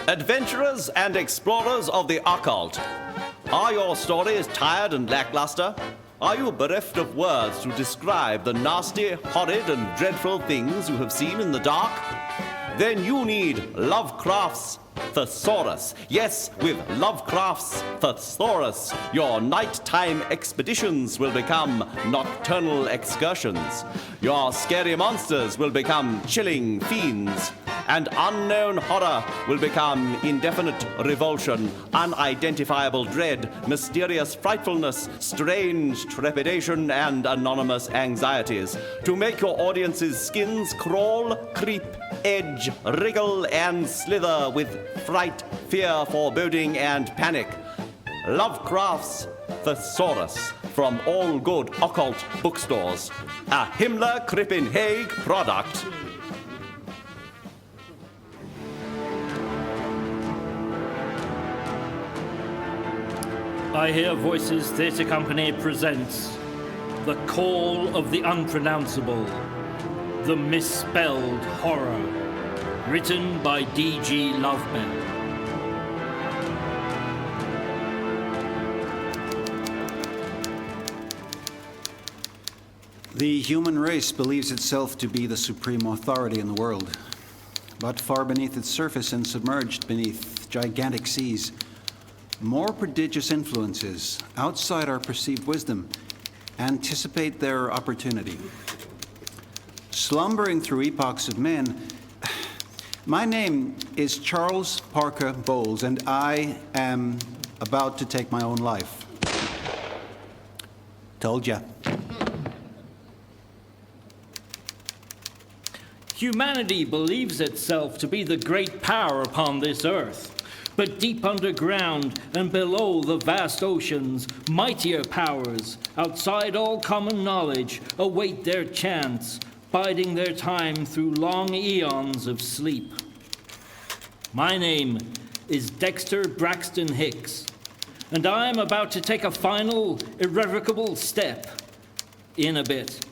Adventurers and explorers of the occult, are your stories tired and lackluster? Are you bereft of words to describe the nasty, horrid, and dreadful things you have seen in the dark? Then you need Lovecraft's Thesaurus. Yes, with Lovecraft's Thesaurus, your nighttime expeditions will become nocturnal excursions. Your scary monsters will become chilling fiends. And unknown horror will become indefinite revulsion, unidentifiable dread, mysterious frightfulness, strange trepidation, and anonymous anxieties. To make your audience's skins crawl, creep, edge, wriggle, and slither with fright, fear, foreboding, and panic. Lovecraft's Thesaurus from all good occult bookstores. A Himmler Krippenhagen product. I Hear Voices Theatre Company presents The Call of the Unpronounceable, The Misspelled Horror, written by D.G. Lovebell. The human race believes itself to be the supreme authority in the world, but far beneath its surface and submerged beneath gigantic seas, more prodigious influences outside our perceived wisdom anticipate their opportunity. Slumbering through epochs of men, my name is Charles Parker Bowles, and I am about to take my own life. Told ya. Humanity believes itself to be the great power upon this earth. But deep underground and below the vast oceans, mightier powers, outside all common knowledge, await their chance, biding their time through long eons of sleep. My name is Dexter Braxton Hicks, and I am about to take a final, irrevocable step in a bit,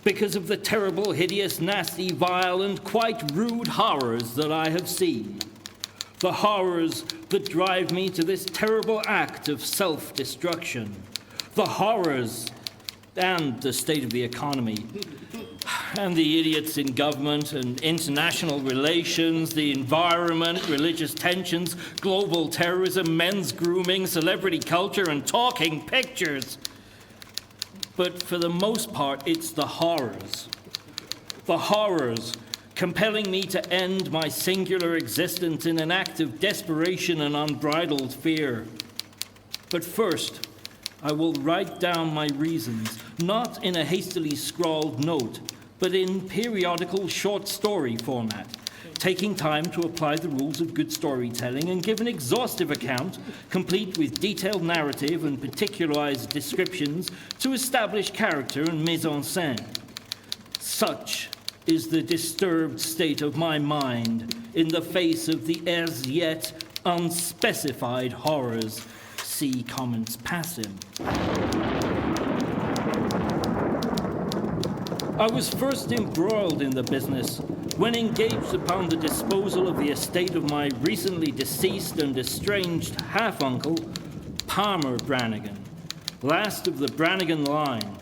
because of the terrible, hideous, nasty, vile, and quite rude horrors that I have seen. The horrors that drive me to this terrible act of self-destruction. The horrors and the state of the economy. And the idiots in government and international relations, the environment, religious tensions, global terrorism, men's grooming, celebrity culture, and talking pictures. But for the most part, it's the horrors. The horrors compelling me to end my singular existence in an act of desperation and unbridled fear. But first, I will write down my reasons, not in a hastily scrawled note, but in periodical short story format, taking time to apply the rules of good storytelling and give an exhaustive account, complete with detailed narrative and particularized descriptions to establish character and mise en scène. Such is the disturbed state of my mind in the face of the as yet unspecified horrors. See comments passing. I was first embroiled in the business when engaged upon the disposal of the estate of my recently deceased and estranged half-uncle, Palmer Brannigan, last of the Brannigan line.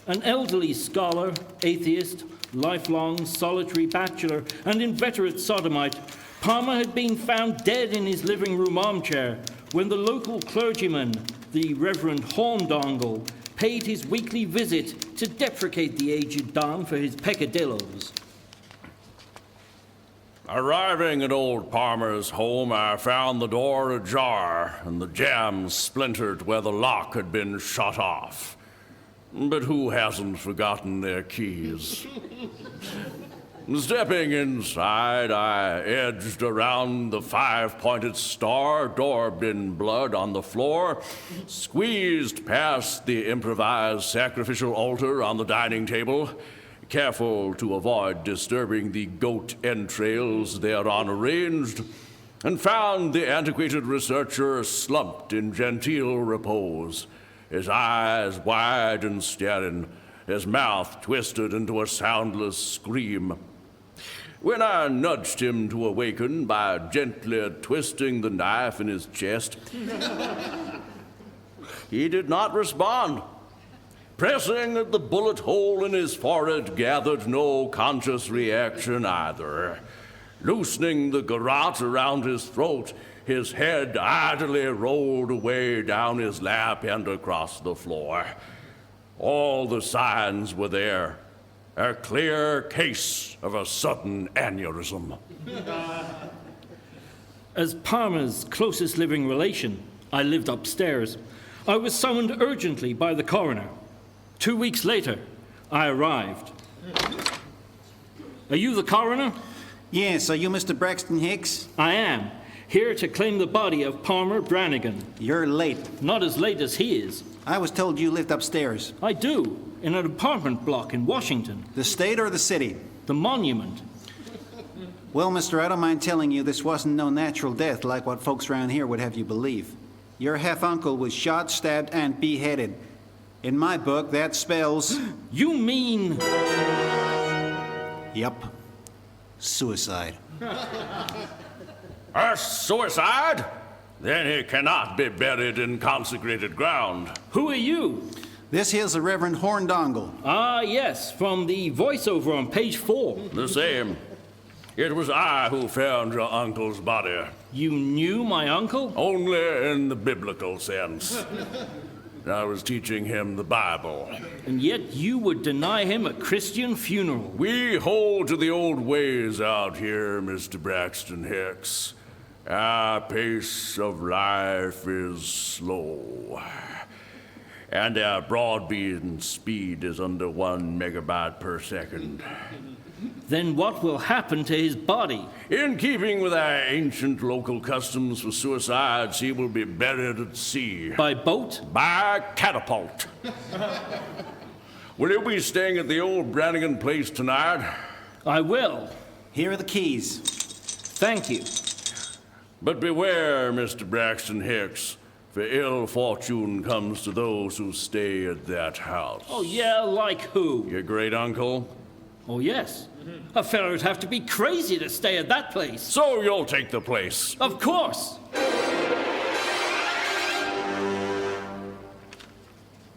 An elderly scholar, atheist, lifelong solitary bachelor, and inveterate sodomite, Palmer had been found dead in his living room armchair when the local clergyman, the Reverend Horndongle, paid his weekly visit to deprecate the aged Don for his peccadillos. Arriving at old Palmer's home, I found the door ajar and the jamb splintered where the lock had been shut off. But who hasn't forgotten their keys? Stepping inside, I edged around the five-pointed star daubed in blood on the floor, squeezed past the improvised sacrificial altar on the dining table, careful to avoid disturbing the goat entrails thereon arranged, and found the antiquated researcher slumped in genteel repose, his eyes wide and staring, his mouth twisted into a soundless scream. When I nudged him to awaken by gently twisting the knife in his chest, he did not respond. Pressing at the bullet hole in his forehead gathered no conscious reaction either. Loosening the garrote around his throat, his head idly rolled away down his lap and across the floor. All the signs were there. A clear case of a sudden aneurysm. As Parma's closest living relation, I lived upstairs. I was summoned urgently by the coroner. 2 weeks later, I arrived. Are you the coroner? Yes, are you Mr. Braxton Hicks? I am, here to claim the body of Palmer Brannigan. You're late. Not as late as he is. I was told you lived upstairs. I do, in an apartment block in Washington. The state or the city? The monument. Well, mister, I don't mind telling you this wasn't no natural death like what folks around here would have you believe. Your half-uncle was shot, stabbed, and beheaded. In my book, that spells... You mean... Yup. Suicide. A suicide? Then he cannot be buried in consecrated ground. Who are you? This here's the Reverend Horndongle. Ah, yes, from the voiceover on page 4. The same. It was I who found your uncle's body. You knew my uncle? Only in the biblical sense. I was teaching him the Bible. And yet you would deny him a Christian funeral. We hold to the old ways out here, Mr. Braxton Hicks. Our pace of life is slow. And our broadband speed is under 1 megabyte per second. Then what will happen to his body? In keeping with our ancient local customs for suicides, he will be buried at sea. By boat? By catapult. Will you be staying at the old Brannigan place tonight? I will. Here are the keys. Thank you. But beware, Mr. Braxton Hicks, for ill fortune comes to those who stay at that house. Oh, yeah, like who? Your great uncle? Oh, yes. A fellow would have to be crazy to stay at that place. So you'll take the place. Of course.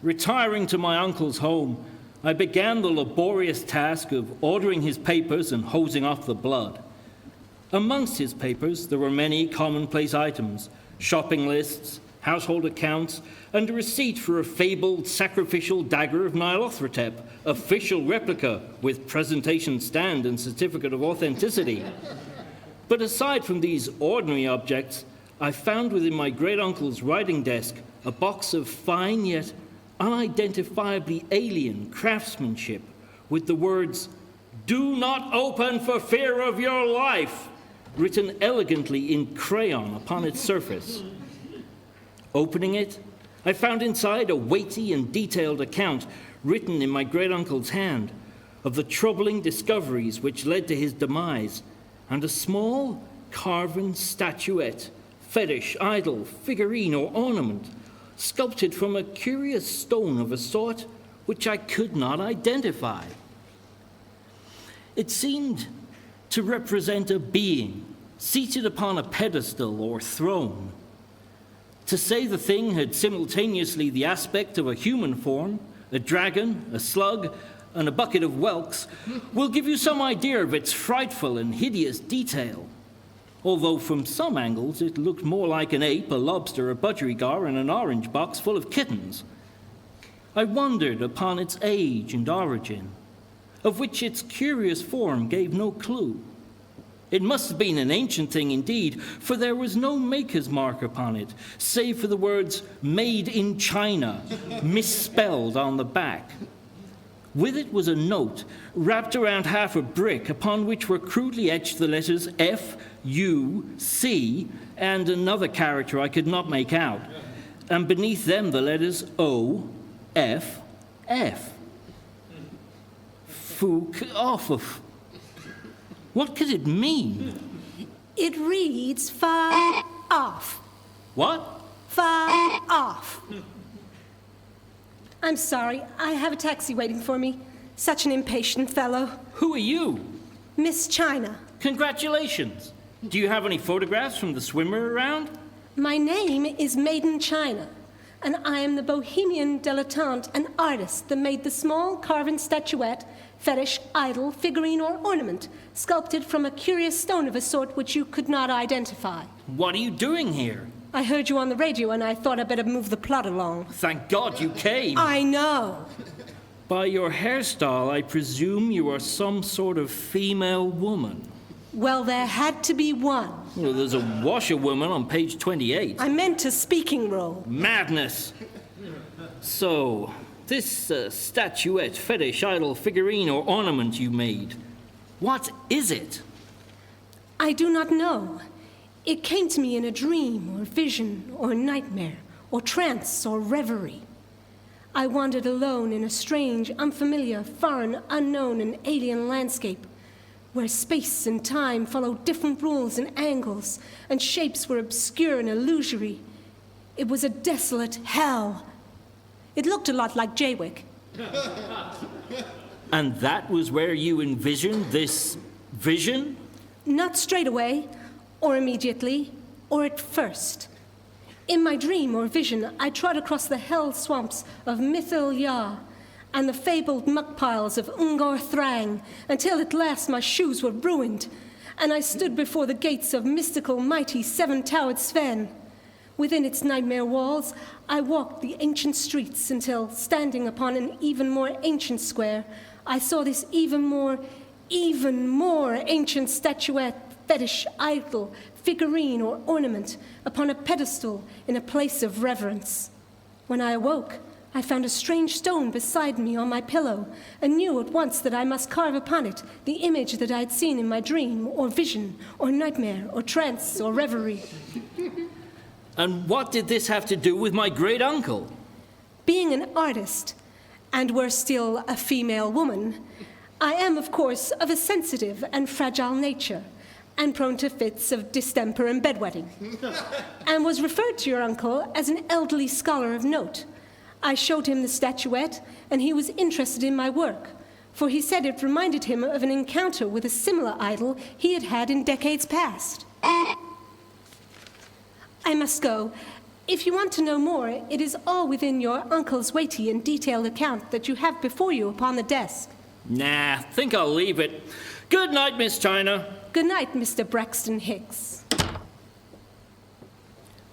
Retiring to my uncle's home, I began the laborious task of ordering his papers and hosing off the blood. Amongst his papers, there were many commonplace items, shopping lists, household accounts, and a receipt for a fabled sacrificial dagger of Nylothotep, official replica with presentation stand and certificate of authenticity. But aside from these ordinary objects, I found within my great-uncle's writing desk a box of fine yet unidentifiably alien craftsmanship with the words, "Do not open for fear of your life," written elegantly in crayon upon its surface. Opening it, I found inside a weighty and detailed account written in my great-uncle's hand of the troubling discoveries which led to his demise, and a small carven statuette, fetish, idol, figurine, or ornament, sculpted from a curious stone of a sort which I could not identify. It seemed to represent a being seated upon a pedestal or throne. To say the thing had simultaneously the aspect of a human form, a dragon, a slug, and a bucket of whelks will give you some idea of its frightful and hideous detail. Although from some angles it looked more like an ape, a lobster, a budgerigar, and an orange box full of kittens. I wondered upon its age and origin, of which its curious form gave no clue. It must have been an ancient thing indeed, for there was no maker's mark upon it, save for the words "Made in China," misspelled on the back. With it was a note wrapped around half a brick upon which were crudely etched the letters F, U, C, and another character I could not make out, and beneath them the letters O, F, F. Fook off of. What could it mean? It reads far off. What? Far off. I'm sorry, I have a taxi waiting for me. Such an impatient fellow. Who are you? Miss China. Congratulations. Do you have any photographs from the swimmer around? My name is Maiden China, and I am the bohemian dilettante and artist that made the small carven statuette, fetish, idol, figurine, or ornament, sculpted from a curious stone of a sort which you could not identify. What are you doing here? I heard you on the radio, and I thought I'd better move the plot along. Thank God you came. I know. By your hairstyle, I presume you are some sort of female woman. Well, there had to be one. Well, there's a washerwoman on page 28. I meant a speaking role. Madness. So, this statuette, fetish, idol, figurine, or ornament you made, what is it? I do not know. It came to me in a dream, or vision, or nightmare, or trance, or reverie. I wandered alone in a strange, unfamiliar, foreign, unknown, and alien landscape, where space and time followed different rules and angles, and shapes were obscure and illusory. It was a desolate hell. It looked a lot like Jaywick. And that was where you envisioned this vision? Not straight away, or immediately, or at first. In my dream or vision, I trod across the hell swamps of Mithil Ya and the fabled muck piles of Ungor Thrang, until at last my shoes were ruined, and I stood before the gates of mystical, mighty, seven-towered Sven. Within its nightmare walls, I walked the ancient streets until, standing upon an even more ancient square, I saw this even more ancient statuette, fetish, idol, figurine, or ornament upon a pedestal in a place of reverence. When I awoke, I found a strange stone beside me on my pillow, and knew at once that I must carve upon it the image that I had seen in my dream, or vision, or nightmare, or trance, or reverie. And what did this have to do with my great-uncle? Being an artist, and worse still, a female woman, I am, of course, of a sensitive and fragile nature, and prone to fits of distemper and bedwetting, and was referred to your uncle as an elderly scholar of note. I showed him the statuette, and he was interested in my work, for he said it reminded him of an encounter with a similar idol he had had in decades past. I must go. If you want to know more, it is all within your uncle's weighty and detailed account that you have before you upon the desk. Nah, think I'll leave it. Good night, Miss China. Good night, Mr. Braxton Hicks.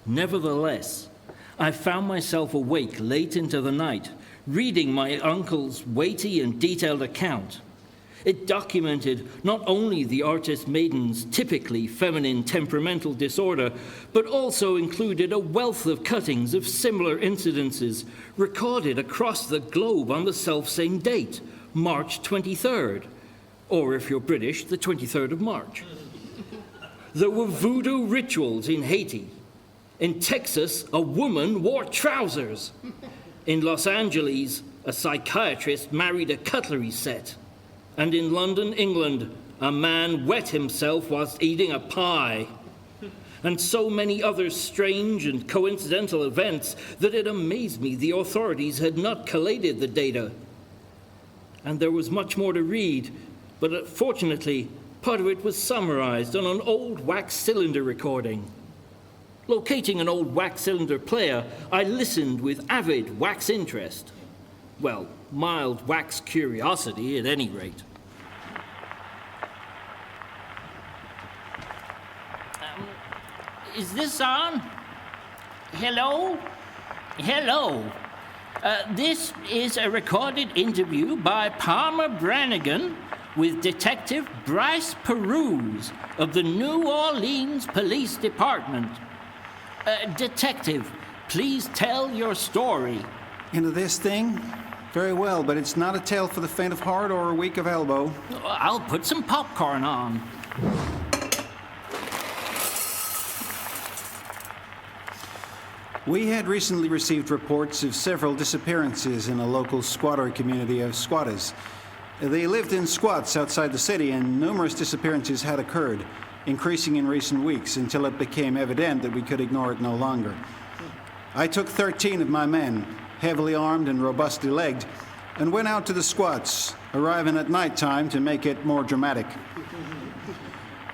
Nevertheless, I found myself awake late into the night, reading my uncle's weighty and detailed account. It documented not only the artist maiden's typically feminine temperamental disorder, but also included a wealth of cuttings of similar incidences recorded across the globe on the selfsame date, March 23rd, or if you're British, the 23rd of March. There were voodoo rituals in Haiti. In Texas, a woman wore trousers. In Los Angeles, a psychiatrist married a cutlery set. And in London, England, a man wet himself whilst eating a pie. And so many other strange and coincidental events that it amazed me the authorities had not collated the data. And there was much more to read, but fortunately, part of it was summarized on an old wax cylinder recording. Locating an old wax cylinder player, I listened with avid wax interest. Well, mild wax curiosity at any rate. Is this on? Hello? Hello. This is a recorded interview by Palmer Brannigan with Detective Bryce Peruse of the New Orleans Police Department. Detective, please tell your story. Into this thing? Very well, but it's not a tale for the faint of heart or a weak of elbow. I'll put some popcorn on. We had recently received reports of several disappearances in a local squatter community of squatters. They lived in squats outside the city, and numerous disappearances had occurred, increasing in recent weeks until it became evident that we could ignore it no longer. I took 13 of my men, heavily armed and robustly legged, and went out to the squats, arriving at night time to make it more dramatic.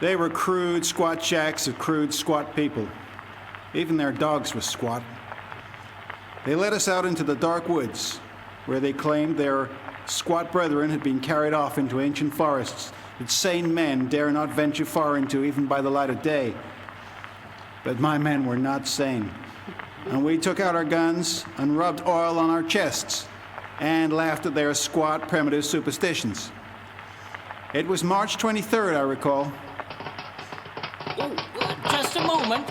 They were crude squat shacks of crude squat people. Even their dogs were squat. They led us out into the dark woods, where they claimed their squat brethren had been carried off into ancient forests that sane men dare not venture far into even by the light of day. But my men were not sane. And we took out our guns and rubbed oil on our chests and laughed at their squat, primitive superstitions. It was March 23rd, I recall. Oh, just a moment.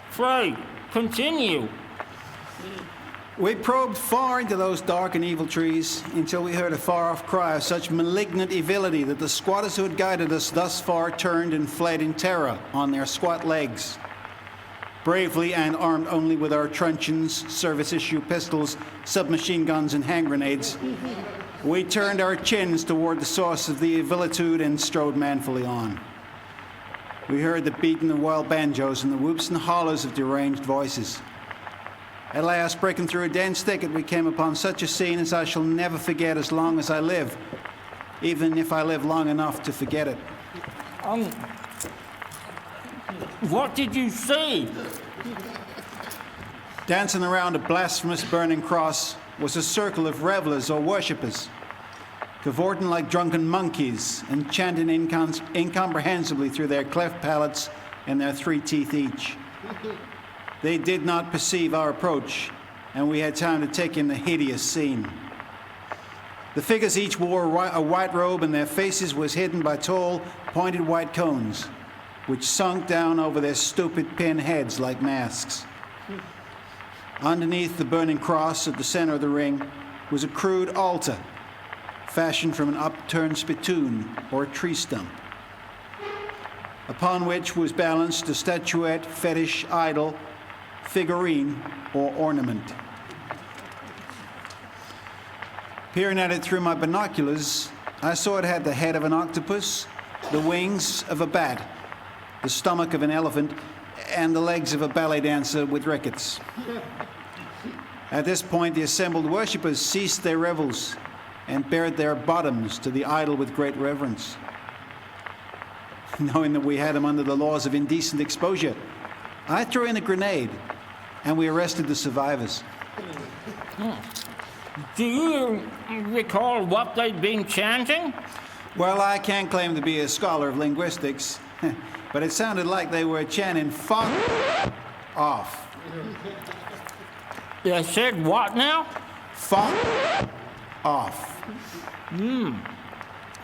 Frey, continue. We probed far into those dark and evil trees until we heard a far-off cry of such malignant evility that the squatters who had guided us thus far turned and fled in terror on their squat legs. Bravely and armed only with our truncheons, service-issue pistols, submachine guns, and hand grenades, we turned our chins toward the source of the evilitude and strode manfully on. We heard the beating of wild banjos and the whoops and hollers of deranged voices. At last, breaking through a dense thicket, we came upon such a scene as I shall never forget as long as I live, even if I live long enough to forget it. What did you see? Dancing around a blasphemous burning cross was a circle of revelers or worshippers, cavorting like drunken monkeys and chanting incomprehensibly through their cleft palates and their 3 teeth each. They did not perceive our approach, and we had time to take in the hideous scene. The figures each wore a white robe, and their faces was hidden by tall, pointed white cones, which sunk down over their stupid pin heads like masks. Underneath the burning cross at the center of the ring was a crude altar, fashioned from an upturned spittoon or a tree stump, upon which was balanced a statuette, fetish, idol, figurine, or ornament. Peering at it through my binoculars, I saw it had the head of an octopus, the wings of a bat, the stomach of an elephant, and the legs of a ballet dancer with rickets. At this point, the assembled worshippers ceased their revels and bared their bottoms to the idol with great reverence. Knowing that we had him under the laws of indecent exposure, I threw in a grenade, and we arrested the survivors. Do you recall what they'd been chanting? Well, I can't claim to be a scholar of linguistics, but it sounded like they were chanting "fuck off." They said what now? Fuck off.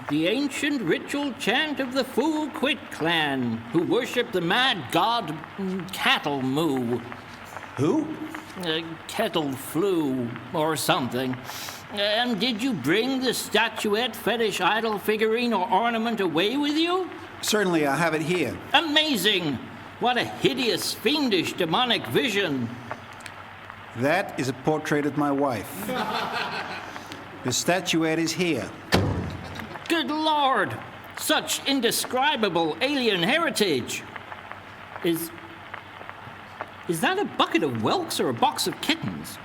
The ancient ritual chant of the Fu Quit clan, who worship the mad god Cattle Moo. Who? Kettle flu or something. And did you bring the statuette, fetish, idol, figurine, or ornament away with you? Certainly, I have it here. Amazing! What a hideous, fiendish, demonic vision. That is a portrait of my wife. The statuette is here. Good Lord! Such indescribable alien heritage! Is that a bucket of whelks or a box of kittens?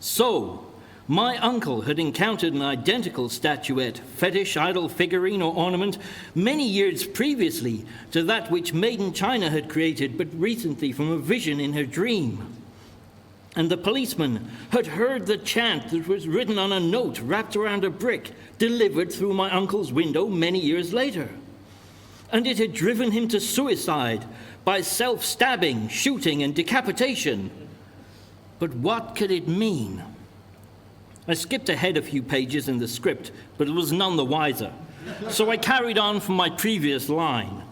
So, my uncle had encountered an identical statuette, fetish, idol, figurine, or ornament many years previously to that which Maiden China had created but recently from a vision in her dream. And the policeman had heard the chant that was written on a note wrapped around a brick, delivered through my uncle's window many years later. And it had driven him to suicide by self-stabbing, shooting, and decapitation. But what could it mean? I skipped ahead a few pages in the script, but was none the wiser. So I carried on from my previous line.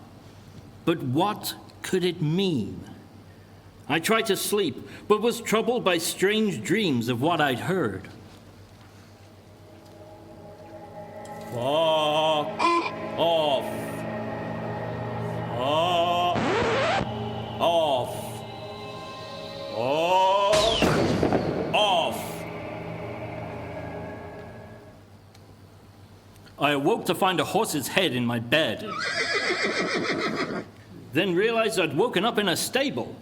But what could it mean? I tried to sleep, but was troubled by strange dreams of what I'd heard. Fuck off. Off. Off. I I awoke to find a horse's head in my bed. Then realized I'd woken up in a stable.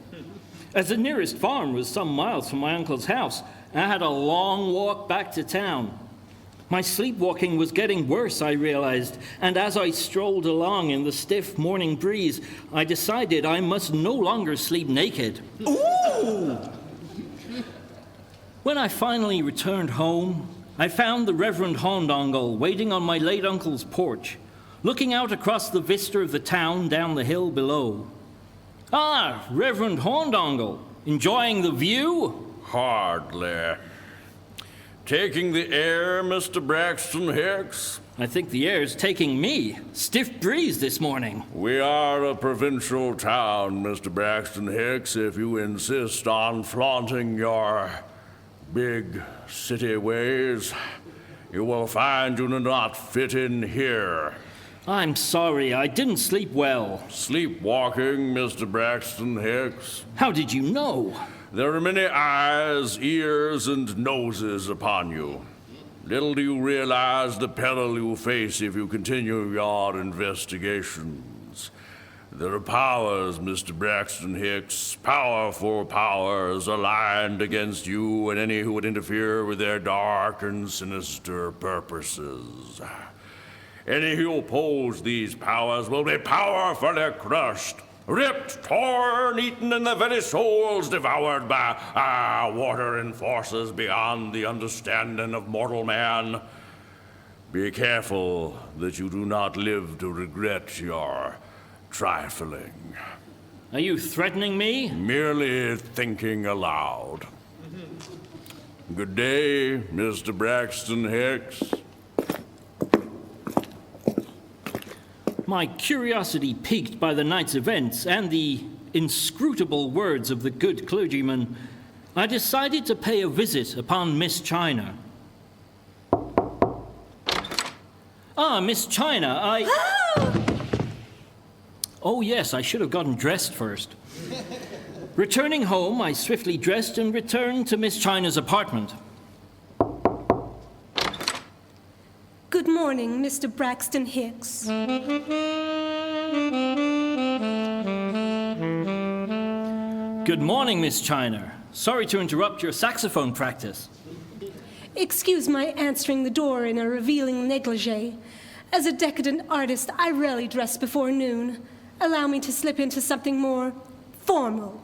As the nearest farm was some miles from my uncle's house, I had a long walk back to town. My sleepwalking was getting worse, I realized, and as I strolled along in the stiff morning breeze, I decided I must no longer sleep naked. Ooh! When I finally returned home, I found the Reverend Hondongle waiting on my late uncle's porch, looking out across the vista of the town down the hill below. Ah, Reverend Hondongle, enjoying the view? Hardly. Taking the air, Mr. Braxton Hicks? I think the air's taking me. Stiff breeze this morning. We are a provincial town, Mr. Braxton Hicks, if you insist on flaunting your big city ways. You will find you do not fit in here. I'm sorry, I didn't sleep well. Sleepwalking, Mr. Braxton Hicks? How did you know? There are many eyes, ears, and noses upon you. Little do you realize the peril you face if you continue your investigations. There are powers, Mr. Braxton Hicks, powerful powers aligned against you and any who would interfere with their dark and sinister purposes. Any who oppose these powers will be powerfully crushed, ripped, torn, eaten, and their very souls devoured by water-in forces beyond the understanding of mortal man. Be careful that you do not live to regret your trifling. Are you threatening me? Merely thinking aloud. Good day, Mr. Braxton Hicks. My curiosity piqued by the night's events and the inscrutable words of the good clergyman, I decided to pay a visit upon Miss China. Ah, Miss China, Oh yes, I should have gotten dressed first. Returning home, I swiftly dressed and returned to Miss China's apartment. Good morning, Mr. Braxton Hicks. Good morning, Miss China. Sorry to interrupt your saxophone practice. Excuse my answering the door in a revealing negligee. As a decadent artist, I rarely dress before noon. Allow me to slip into something more formal.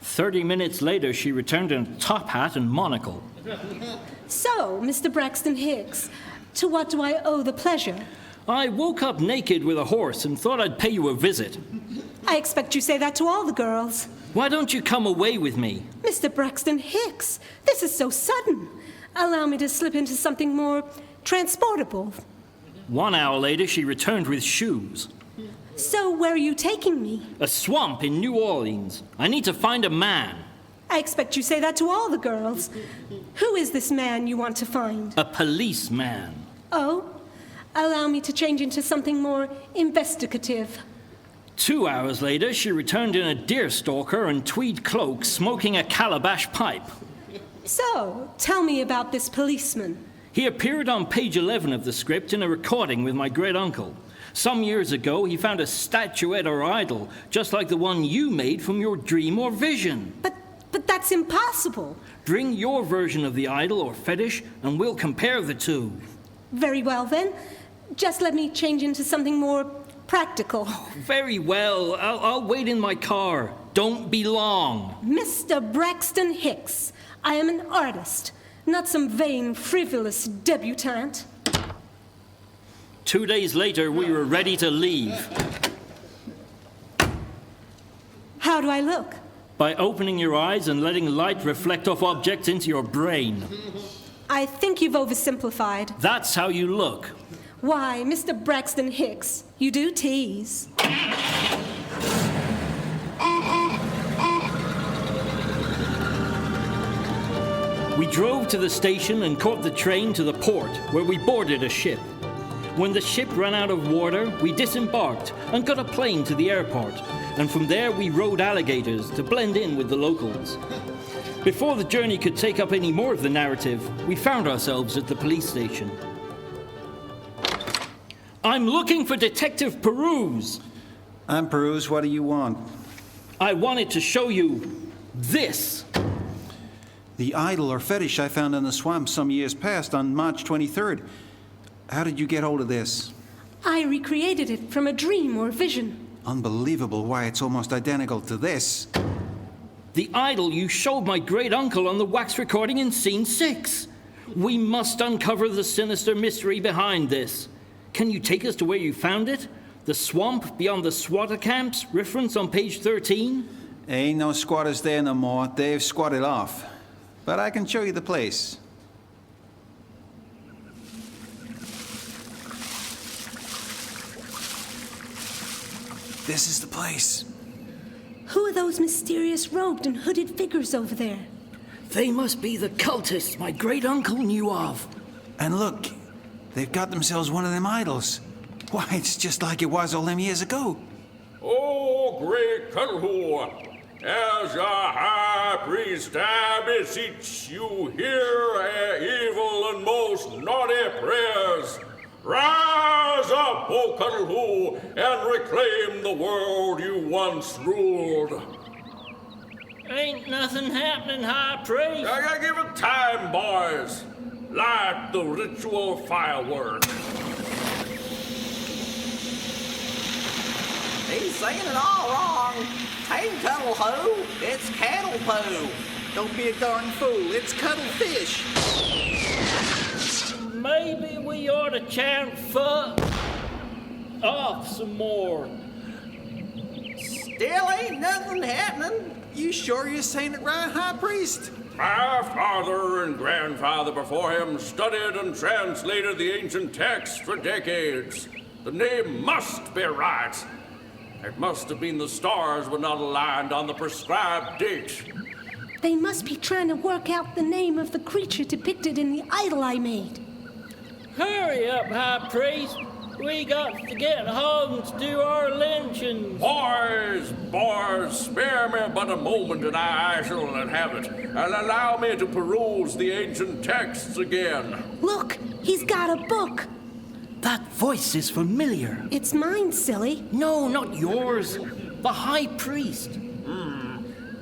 30 minutes later, she returned in a top hat and monocle. So, Mr. Braxton Hicks, to what do I owe the pleasure? I woke up naked with a horse and thought I'd pay you a visit. I expect you say that to all the girls. Why don't you come away with me? Mr. Braxton Hicks, this is so sudden. Allow me to slip into something more transportable. 1 hour later, she returned with shoes. So, where are you taking me? A swamp in New Orleans. I need to find a man. I expect you say that to all the girls. Who is this man you want to find? A policeman. Oh? Allow me to change into something more investigative. 2 hours later, she returned in a deerstalker and tweed cloak, smoking a calabash pipe. So, tell me about this policeman. He appeared on page 11 of the script in a recording with my great-uncle. Some years ago, he found a statuette or idol, just like the one you made from your dream or vision. But that's impossible. Bring your version of the idol or fetish, and we'll compare the two. Very well, then. Just let me change into something more practical. Very well. I'll wait in my car. Don't be long. Mr. Braxton Hicks, I am an artist, not some vain, frivolous debutante. 2 days later, we were ready to leave. How do I look? By opening your eyes and letting light reflect off objects into your brain. I think you've oversimplified. That's how you look. Why, Mr. Braxton Hicks, you do tease. We drove to the station and caught the train to the port, where we boarded a ship. When the ship ran out of water, we disembarked and got a plane to the airport, and from there we rode alligators to blend in with the locals. Before the journey could take up any more of the narrative, we found ourselves at the police station. I'm looking for Detective Peruse. I'm Peruse. What do you want? I wanted to show you this. The idol or fetish I found in the swamp some years past on March 23rd. How did you get hold of this? I recreated it from a dream or vision. Unbelievable. Why, it's almost identical to this. The idol you showed my great-uncle on the wax recording in Scene 6. We must uncover the sinister mystery behind this. Can you take us to where you found it? The swamp beyond the squatter camps, reference on page 13? Ain't no squatters there no more. They've squatted off. But I can show you the place. This is the place. Who are those mysterious robed and hooded figures over there? They must be the cultists my great-uncle knew of. And look, they've got themselves one of them idols. Why, it's just like it was all them years ago. Oh, great Cthulhu, as your high priest, I beseech you, hear our evil and most naughty prayers. Rise up, O Cthulhu, and reclaim the world you once ruled. Ain't nothing happening, High Priest. I give it time, boys. Light the ritual firework. He's saying it all wrong. Tain't Cthulhu, it's cattle poo. Don't be a darn fool. It's cuttlefish. Maybe we ought to chant fuck off some more. Still ain't nothing happening. You sure you're saying it right, High Priest? My father and grandfather before him studied and translated the ancient texts for decades. The name must be right. It must have been the stars were not aligned on the prescribed date. They must be trying to work out the name of the creature depicted in the idol I made. Hurry up, High Priest. We got to get home to do our lynchings. Boys, spare me but a moment and I shall inhabit, and allow me to peruse the ancient texts again. Look, he's got a book. That voice is familiar. It's mine, silly. No, not yours. The High Priest.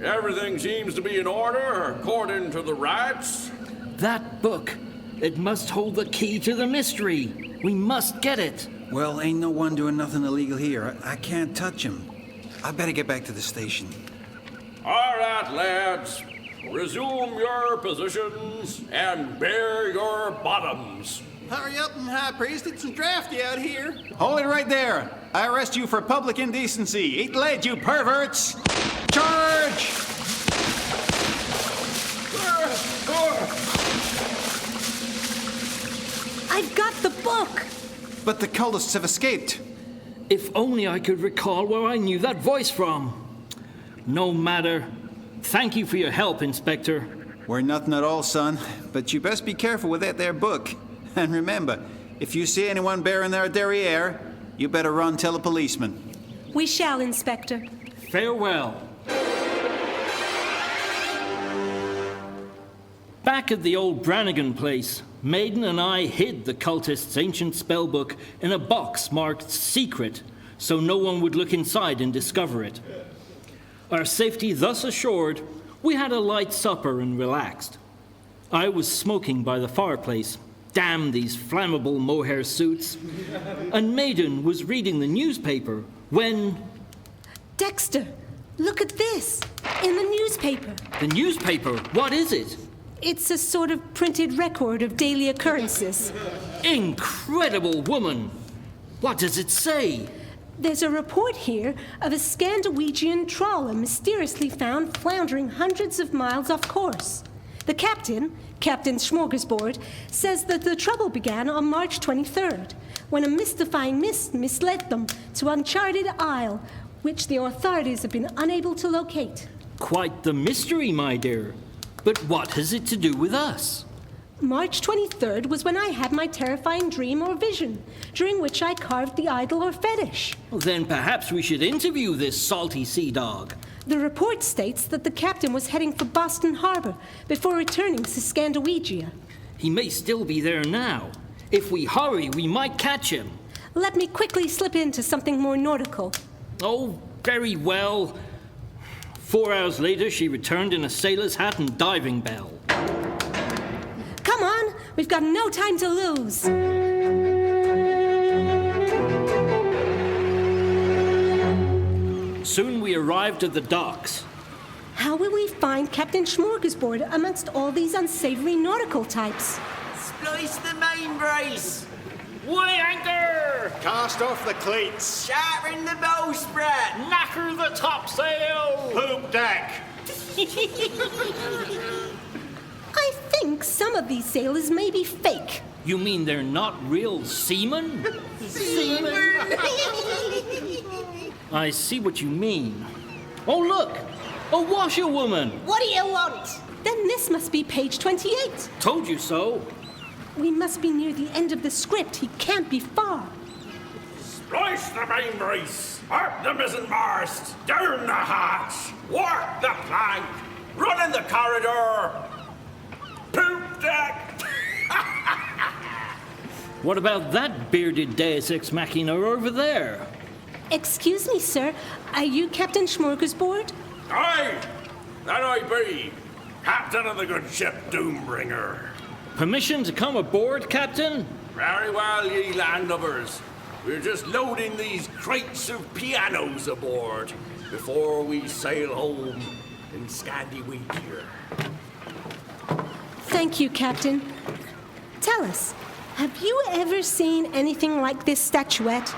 Everything seems to be in order according to the rites. That book. It must hold the key to the mystery. We must get it. Well, ain't no one doing nothing illegal here. I can't touch him. I better get back to the station. All right, lads. Resume your positions and bare your bottoms. Hurry up, High Priest. It's drafty out here. Hold it right there. I arrest you for public indecency. Eat lead, you perverts. Charge! I've got the book. But the cultists have escaped. If only I could recall where I knew that voice from. No matter. Thank you for your help, Inspector. We're nothing at all, son. But you best be careful with that there book. And remember, if you see anyone bearing their derriere, you better run tell a policeman. We shall, Inspector. Farewell. Back at the old Brannigan place, Maiden and I hid the cultist's ancient spellbook in a box marked secret, so no one would look inside and discover it. Our safety thus assured, we had a light supper and relaxed. I was smoking by the fireplace. Damn these flammable mohair suits. And Maiden was reading the newspaper when... Dexter, look at this. In the newspaper. The newspaper? What is it? It's a sort of printed record of daily occurrences. Incredible woman! What does it say? There's a report here of a Scandinavian trawler mysteriously found floundering hundreds of miles off course. The captain, Captain Smorgasbord, says that the trouble began on March 23rd, when a mystifying mist misled them to uncharted isle, which the authorities have been unable to locate. Quite the mystery, my dear. But what has it to do with us? March 23rd was when I had my terrifying dream or vision, during which I carved the idol or fetish. Well, then perhaps we should interview this salty sea dog. The report states that the captain was heading for Boston Harbor before returning to Scandinavian. He may still be there now. If we hurry, we might catch him. Let me quickly slip into something more nautical. Oh, very well. 4 hours later, she returned in a sailor's hat and diving bell. Come on, we've got no time to lose. Soon we arrived at the docks. How will we find Captain Smorgasbord amongst all these unsavory nautical types? Splice the main brace. Weigh anchor! Cast off the cleats. Sharpen the bowsprit. Knacker the topsail! Poop deck. I think some of these sailors may be fake. You mean they're not real seamen? I see what you mean. Oh, look! A washerwoman! What do you want? Then this must be page 28. Told you so. We must be near the end of the script. He can't be far. Splice the main brace, up the mizzenmast, down the hatch, work the plank, run in the corridor, poop deck. What about that bearded deus ex machina over there? Excuse me, sir. Are you Captain Smorgasbord? Aye, that I be, captain of the good ship Doombringer. Permission to come aboard, Captain? Very well, ye landlubbers. We're just loading these crates of pianos aboard before we sail home in Scandi week here. Thank you, Captain. Tell us, have you ever seen anything like this statuette?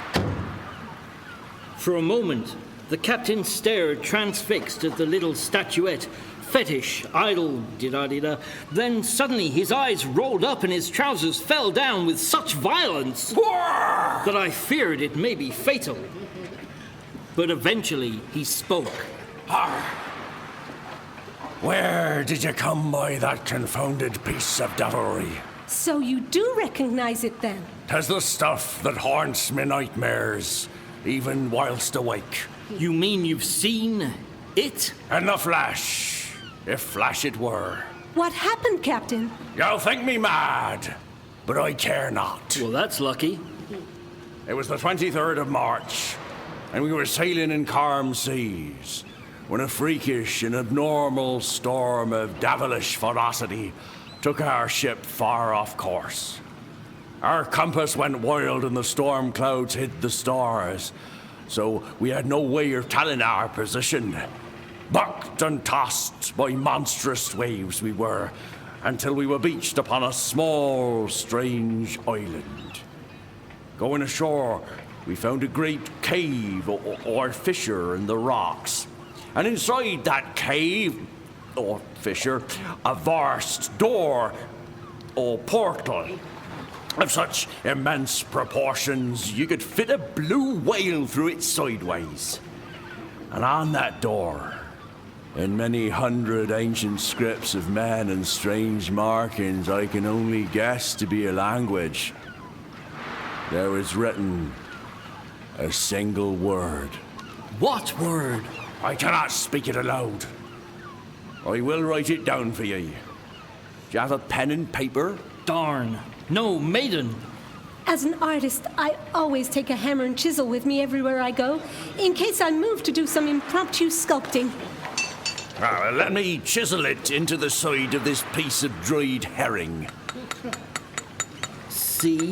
For a moment, the captain stared transfixed at the little statuette. Fetish, idle, dida-dida. Then suddenly his eyes rolled up and his trousers fell down with such violence that I feared it may be fatal. But eventually he spoke. Where did you come by that confounded piece of devilry? So you do recognize it then? 'Tis the stuff that haunts me nightmares, even whilst awake. You mean you've seen it? In the flash, if flash it were. What happened, Captain? You'll think me mad, but I care not. Well, that's lucky. It was the 23rd of March, and we were sailing in calm seas, when a freakish and abnormal storm of devilish ferocity took our ship far off course. Our compass went wild and the storm clouds hid the stars, so we had no way of telling our position. Bucked and tossed by monstrous waves we were, until we were beached upon a small, strange island. Going ashore, we found a great cave or fissure in the rocks. And inside that cave, or fissure, a vast door, or portal, of such immense proportions you could fit a blue whale through it sideways. And on that door, in many hundred ancient scripts of men and strange markings I can only guess to be a language, there was written a single word. What word? I cannot speak it aloud. I will write it down for you. Do you have a pen and paper? Darn. No, maiden. As an artist, I always take a hammer and chisel with me everywhere I go, in case I'm moved to do some impromptu sculpting. Let me chisel it into the side of this piece of dried herring. C-T-H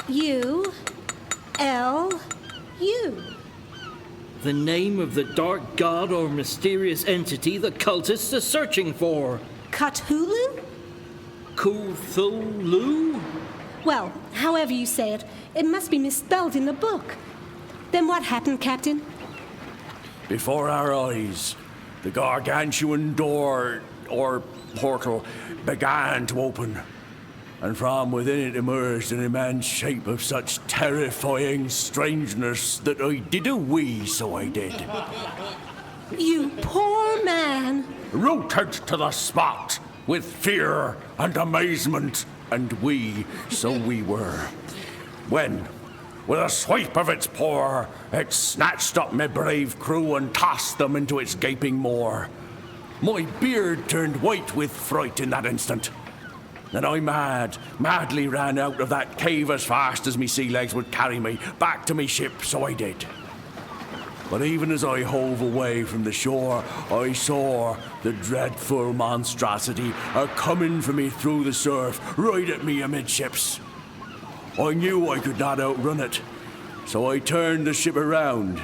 U-L-U. The name of the dark god or mysterious entity the cultists are searching for. Cthulhu? Cthulhu? Well, however you say it, it must be misspelled in the book. Then what happened, Captain? Before our eyes, the gargantuan door, or portal, began to open. And from within it emerged an immense shape of such terrifying strangeness that I did a wee, so I did. You poor man. Rooted to the spot with fear and amazement, and so we were. When, with a swipe of its paw, it snatched up my brave crew and tossed them into its gaping maw. My beard turned white with fright in that instant. Then I madly ran out of that cave as fast as me sea legs would carry me back to me ship, so I did. But even as I hove away from the shore, I saw the dreadful monstrosity a-coming for me through the surf, right at me amidships. I knew I could not outrun it, so I turned the ship around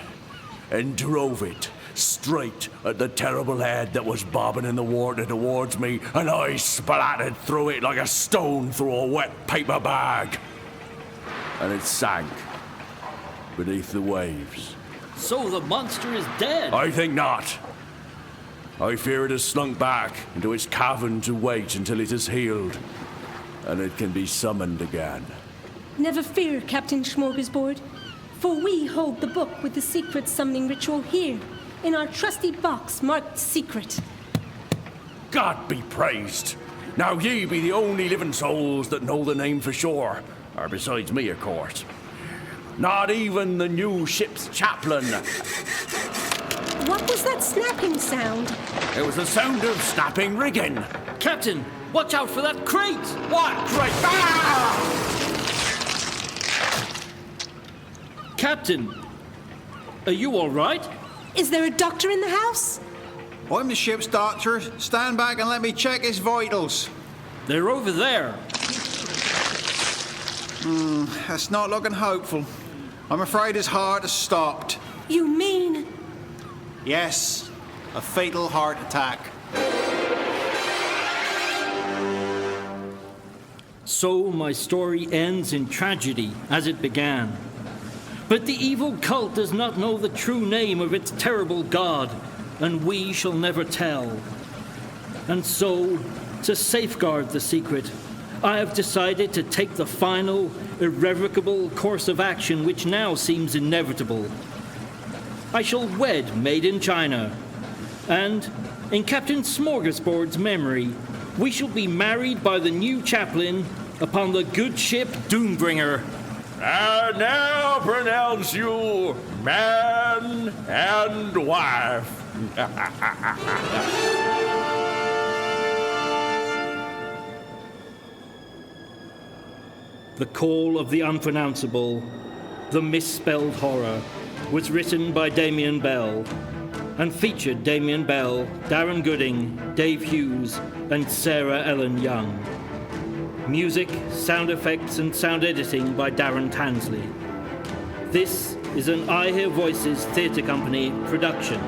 and drove it straight at the terrible head that was bobbing in the water towards me, and I splattered through it like a stone through a wet paper bag. And it sank beneath the waves. So the monster is dead. I think not. I fear it has slunk back into its cavern to wait until it is healed, and it can be summoned again. Never fear, Captain Smorgasbord, for we hold the book with the secret summoning ritual here, in our trusty box marked secret. God be praised! Now ye be the only living souls that know the name for sure, or besides me, of course. Not even the new ship's chaplain. What was that snapping sound? It was the sound of snapping rigging. Captain, watch out for that crate! What crate? Ah! Captain, are you all right? Is there a doctor in the house? I'm the ship's doctor. Stand back and let me check his vitals. They're over there. That's not looking hopeful. I'm afraid his heart has stopped. You mean? Yes, a fatal heart attack. So my story ends in tragedy as it began. But the evil cult does not know the true name of its terrible god, and we shall never tell. And so, to safeguard the secret, I have decided to take the final, irrevocable course of action which now seems inevitable. I shall wed Made in China, and, in Captain Smorgasbord's memory, we shall be married by the new chaplain upon the good ship Doombringer. I now pronounce you man and wife. The Call of the Unpronounceable, The Misspelled Horror, was written by Damien Bell and featured Damien Bell, Darren Gooding, Dave Hughes, and Sarah Ellen Young. Music, sound effects, and sound editing by Darren Tansley. This is an I Hear Voices Theatre Company production.